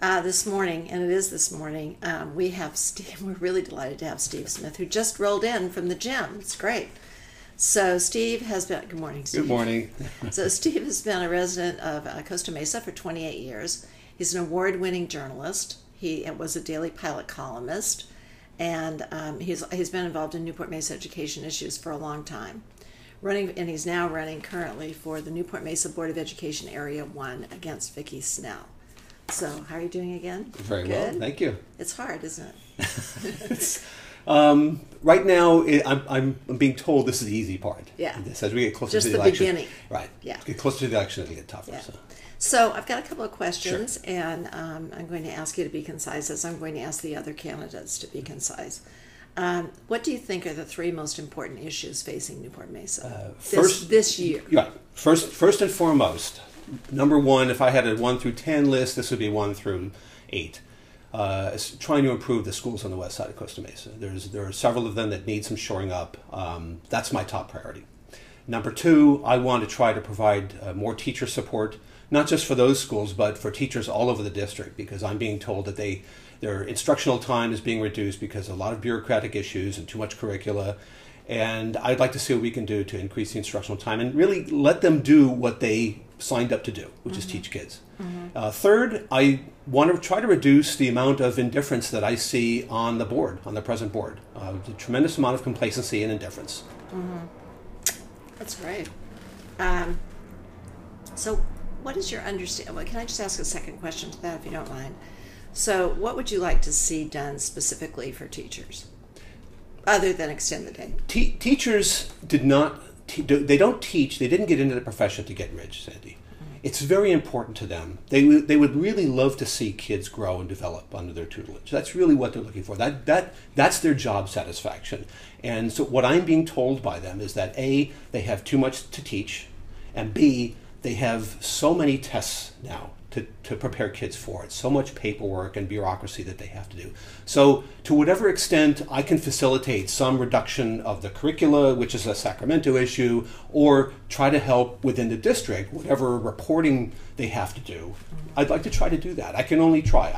This morning, and it is this morning, we have Steve. We're really delighted to have Steve Smith, who just rolled in from the gym. It's great. So Steve has been, good morning, Steve. Good morning. So Steve has been a resident of Costa Mesa for 28 years. He's an award-winning journalist. He was a Daily Pilot columnist, and he's been involved in Newport Mesa education issues for a long time. And he's now running currently for the Newport Mesa Board of Education Area 1 against Vicki Snell. So how are you doing again? Very Good? well, thank you. It's hard, isn't it? Right now, I'm being told this is the easy part. Yeah. As we get closer Just to the the election. beginning. Right. Yeah. Get closer to the election, it'll get tougher. Yeah. So. So I've got a couple of questions, Sure. and I'm going to ask you to be concise, as I'm going to ask the other candidates to be concise. What do you think are the three most important issues facing Newport Mesa this year? Right. First and foremost, number one, if I had a 1 through 10 list, this would be 1 through 8. Is trying to improve the schools on the west side of Costa Mesa. There are several of them that need some shoring up. That's my top priority. Number two, I want to try to provide more teacher support, not just for those schools, but for teachers all over the district, because I'm being told that their instructional time is being reduced because of a lot of bureaucratic issues and too much curricula. And I'd like to see what we can do to increase the instructional time and really let them do what they signed up to do, which is teach kids. Third, I want to try to reduce the amount of indifference that I see on the board, on the present board. The tremendous amount of complacency and indifference. That's great. So what is your understanding? Well, can I just ask a second question to that, if you don't mind? So what would you like to see done specifically for teachers, other than extend the day? Teachers they don't teach, they didn't get into the profession to get rich, Sandy. It's very important to them. They would really love to see kids grow and develop under their tutelage. That's really what they're looking for. That's their job satisfaction. And so what I'm being told by them is that A, they have too much to teach, and B, they have so many tests now to prepare kids for it, so much paperwork and bureaucracy that they have to do. So to whatever extent I can facilitate some reduction of the curricula, which is a Sacramento issue, or try to help within the district, whatever reporting they have to do, I'd like to try to do that. I can only try.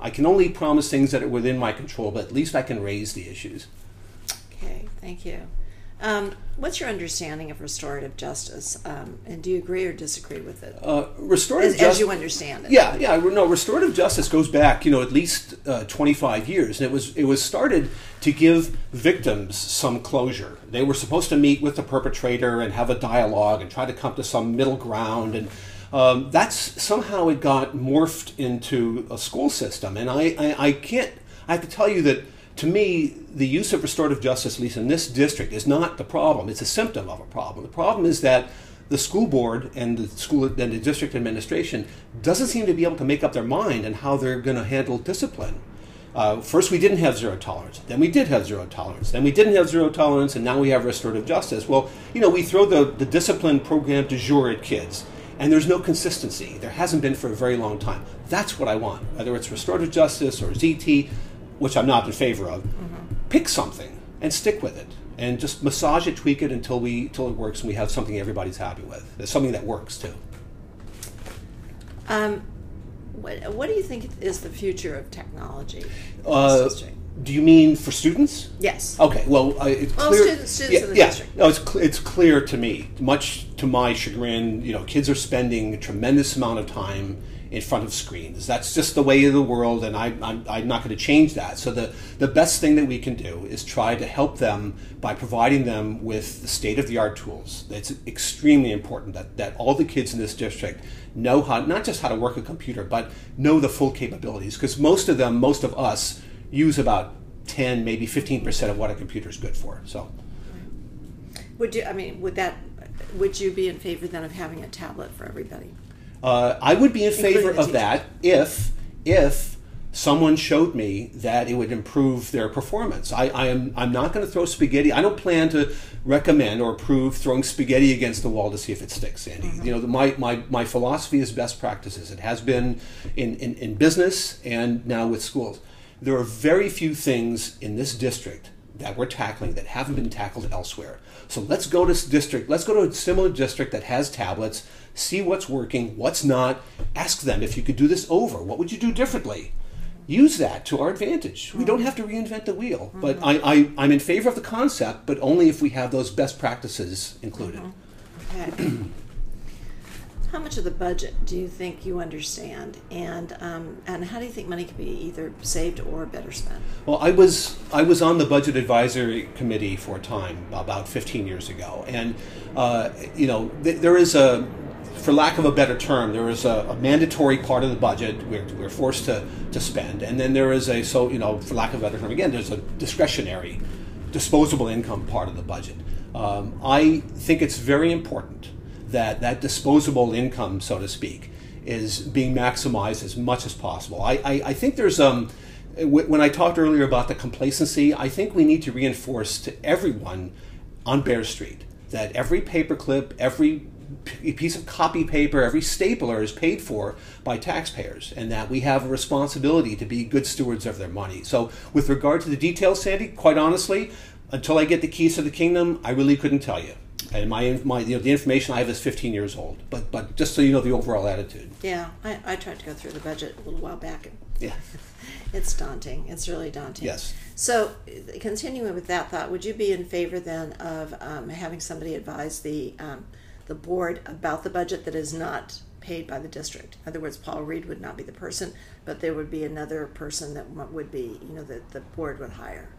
I can only promise things that are within my control, but at least I can raise the issues. Okay, thank you. What's your understanding of restorative justice, and do you agree or disagree with it? Restorative justice, as you understand it. Yeah. No, restorative justice goes back, at least 25 years, and it was started to give victims some closure. They were supposed to meet with the perpetrator and have a dialogue and try to come to some middle ground, and that's somehow it got morphed into a school system. And I have to tell you that, to me, the use of restorative justice, at least in this district, is not the problem. It's a symptom of a problem. The problem is that the school board and the district administration doesn't seem to be able to make up their mind on how they're going to handle discipline. First, we didn't have zero tolerance. Then we did have zero tolerance. Then we didn't have zero tolerance, and now we have restorative justice. Well, we throw the discipline program du jour at kids, and there's no consistency. There hasn't been for a very long time. That's what I want, whether it's restorative justice or ZT, which I'm not in favor of. Pick something and stick with it, and just massage it, tweak it until it works, and we have something everybody's happy with. There's something that works too. What do you think is the future of technology? Do you mean for students? Yes. Okay. Well, it's clear. Students in the district. No, it's clear to me. Much to my chagrin, kids are spending a tremendous amount of time in front of screens. That's just the way of the world, and I'm not going to change that. So the best thing that we can do is try to help them by providing them with the state-of-the-art tools. It's extremely important that all the kids in this district know how, not just how to work a computer, but know the full capabilities, because most of us use about 10, maybe 15% of what a computer is good for. So, would you be in favor then of having a tablet for everybody? I would be in favor of that if someone showed me that it would improve their performance. I'm not going to throw spaghetti. I don't plan to recommend or approve throwing spaghetti against the wall to see if it sticks, Sandy. My philosophy is best practices. It has been in business and now with schools. There are very few things in this district that we're tackling that haven't been tackled elsewhere. So let's go to a similar district that has tablets, see what's working, what's not. Ask them if you could do this over. What would you do differently? Use that to our advantage. We don't have to reinvent the wheel. But I'm in favor of the concept, but only if we have those best practices included. Okay. How much of the budget do you think you understand, and how do you think money can be either saved or better spent? Well, I was on the budget advisory committee for a time about 15 years ago, and there is a, for lack of a better term, there is a mandatory part of the budget we're forced to spend, and then there is for lack of a better term, again, there's a discretionary, disposable income part of the budget. I think it's very important that disposable income, so to speak, is being maximized as much as possible. I think there's when I talked earlier about the complacency, I think we need to reinforce to everyone on Bear Street that every paperclip, every piece of copy paper, every stapler is paid for by taxpayers, and that we have a responsibility to be good stewards of their money. So with regard to the details, Sandy, quite honestly, until I get the keys to the kingdom, I really couldn't tell you. And the information I have is 15 years old. But just so you know the overall attitude. Yeah, I tried to go through the budget a little while back. Yeah. It's daunting. It's really daunting. Yes. So, continuing with that thought, would you be in favor then of having somebody advise the board about the budget that is not paid by the district? In other words, Paul Reed would not be the person, but there would be another person that would be, that the board would hire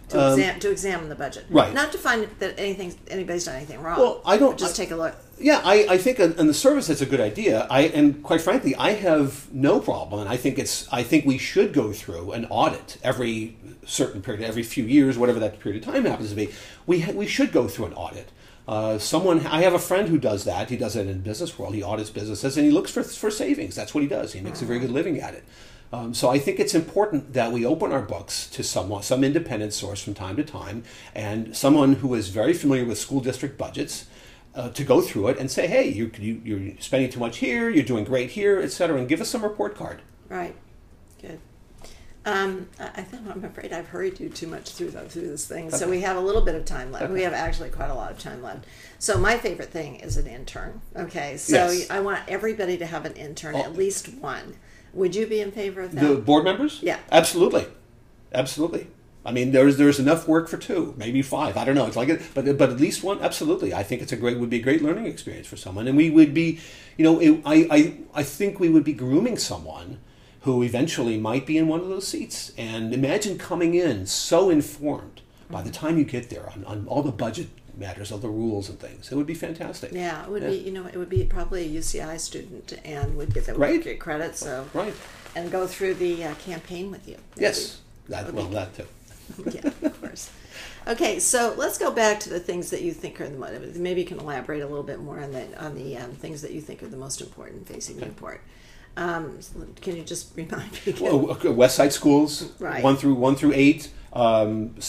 to examine the budget. Right. Not to find that anybody's done anything wrong. Well, I don't. Just take a look. Yeah, I think in the service that's a good idea. And quite frankly, I have no problem, and I think we should go through an audit every certain period, every few years, whatever that period of time happens to be. We should go through an audit. I have a friend who does that. He does it in the business world. He audits businesses and he looks for savings. That's what he does. He makes a very good living at it. So I think it's important that we open our books to some independent source from time to time, and someone who is very familiar with school district budgets to go through it and say, hey, you're spending too much here, you're doing great here, etc., and give us some report card. Right. Good. I'm afraid I've hurried you too much through this thing. So we have a little bit of time left. Okay. We have actually quite a lot of time left. So my favorite thing is an intern. Okay. So yes. I want everybody to have an intern, at least one. Would you be in favor of that? The board members? Yeah. Absolutely. Absolutely. I mean, there's enough work for 2, maybe 5. I don't know. It's like it, but at least one. Absolutely. I think would be a great learning experience for someone, and we would be, I think we would be grooming someone who eventually might be in one of those seats. And imagine coming in so informed by the time you get there on all the budget matters, all the rules and things. It would be fantastic. Yeah, it would be. It would be probably a UCI student and would get get credit. So right, and go through the campaign with you. Yes, that too. Yeah, of course. Okay, so let's go back to the things that you think are maybe you can elaborate a little bit more on the things that you think are the most important facing Newport. Can you just remind me again? Well, West Side schools, right. 1 through 8,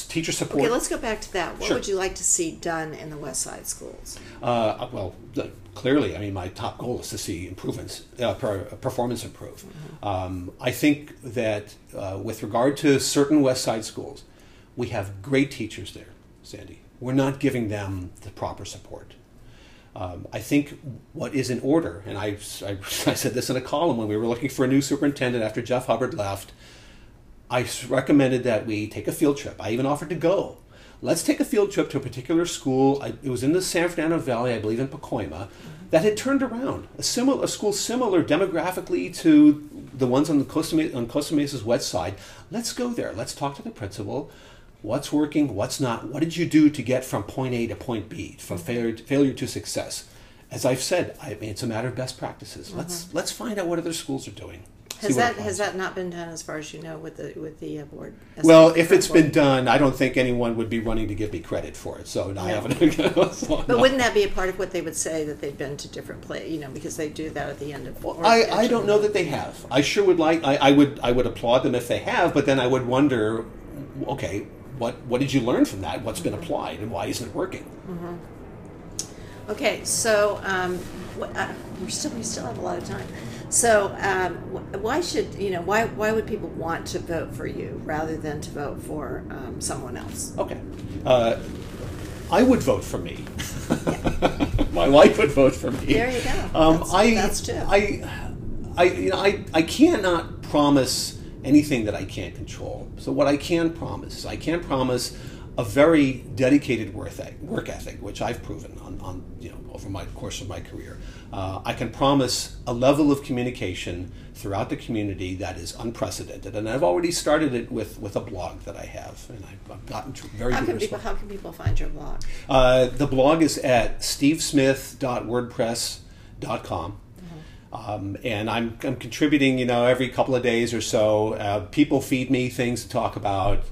teacher support. Okay, let's go back to that. What Sure. would you like to see done in the West Side schools? Clearly, I mean, my top goal is to see improvements, performance improve. Mm-hmm. I think that with regard to certain West Side schools, we have great teachers there, Sandy. We're not giving them the proper support. I think what is in order, and I said this in a column when we were looking for a new superintendent after Jeff Hubbard left, I recommended that we take a field trip. I even offered to go. Let's take a field trip to a particular school. It was in the San Fernando Valley, I believe in Pacoima, that had turned around. A school similar demographically to the ones on Costa Mesa's west side. Let's go there. Let's talk to the principal. What's working? What's not? What did you do to get from point A to point B, from failure to success? As I've said, it's a matter of best practices. Mm-hmm. Let's find out what other schools are doing. Has that not been done as far as you know with the board? Well, if it's been done, I don't think anyone would be running to give me credit for it. So I haven't. But wouldn't that be a part of what they would say, that they've been to different places? Because they do that at the end of. Well, I don't know that they have. I sure would like. I would applaud them if they have. But then I would wonder, okay, what did you learn from that? What's been applied and why isn't it working? Mm-hmm. Okay, so we still have a lot of time. So why would people want to vote for you rather than to vote for someone else? Okay, I would vote for me. my wife would vote for me. There you go. That's two. I cannot promise anything that I can't control. So what I can promise a very dedicated work ethic, which I've proven on over my course of my career. I can promise a level of communication throughout the community that is unprecedented, and I've already started it with a blog that I have, and I've gotten very good response. How can people find your blog? The blog is at stevesmith.wordpress.com. And I'm contributing, every couple of days or so. People feed me things to talk about.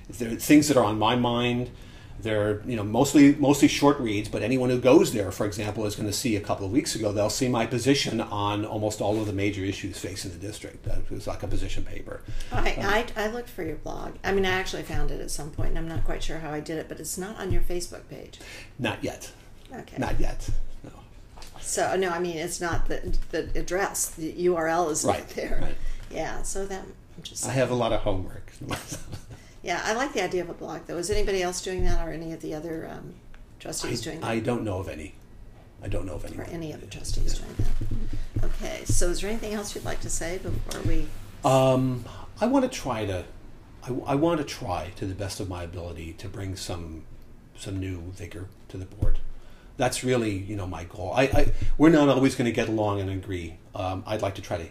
There are things that are on my mind. They're mostly short reads, but anyone who goes there, for example, is going to see a couple of weeks ago. They'll see my position on almost all of the major issues facing the district. It was like a position paper. I looked for your blog. I mean, I actually found it at some point, and I'm not quite sure how I did it, but it's not on your Facebook page. Not yet. Okay. Not yet. No. So no, I mean it's not the address. The URL is not there. Right. Yeah. So that I'm just saying. I have a lot of homework. Yeah, I like the idea of a blog, though. Is anybody else doing that, or any of the other trustees doing that? I don't know of any. Or any of the trustees doing that. Okay, so is there anything else you'd like to say before we... I want to try to the best of my ability to bring some new vigor to the board. That's really, my goal. We're not always going to get along and agree. I'd like to try to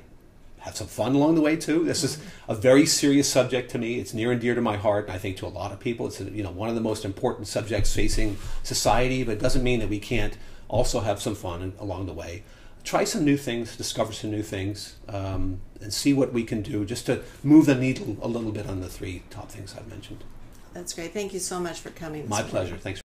have some fun along the way too. This is a very serious subject to me. It's near and dear to my heart, and I think to a lot of people, it's one of the most important subjects facing society. But it doesn't mean that we can't also have some fun along the way. Try some new things, discover some new things, and see what we can do just to move the needle a little bit on the three top things I've mentioned. That's great. Thank you so much for coming. My pleasure. Thanks.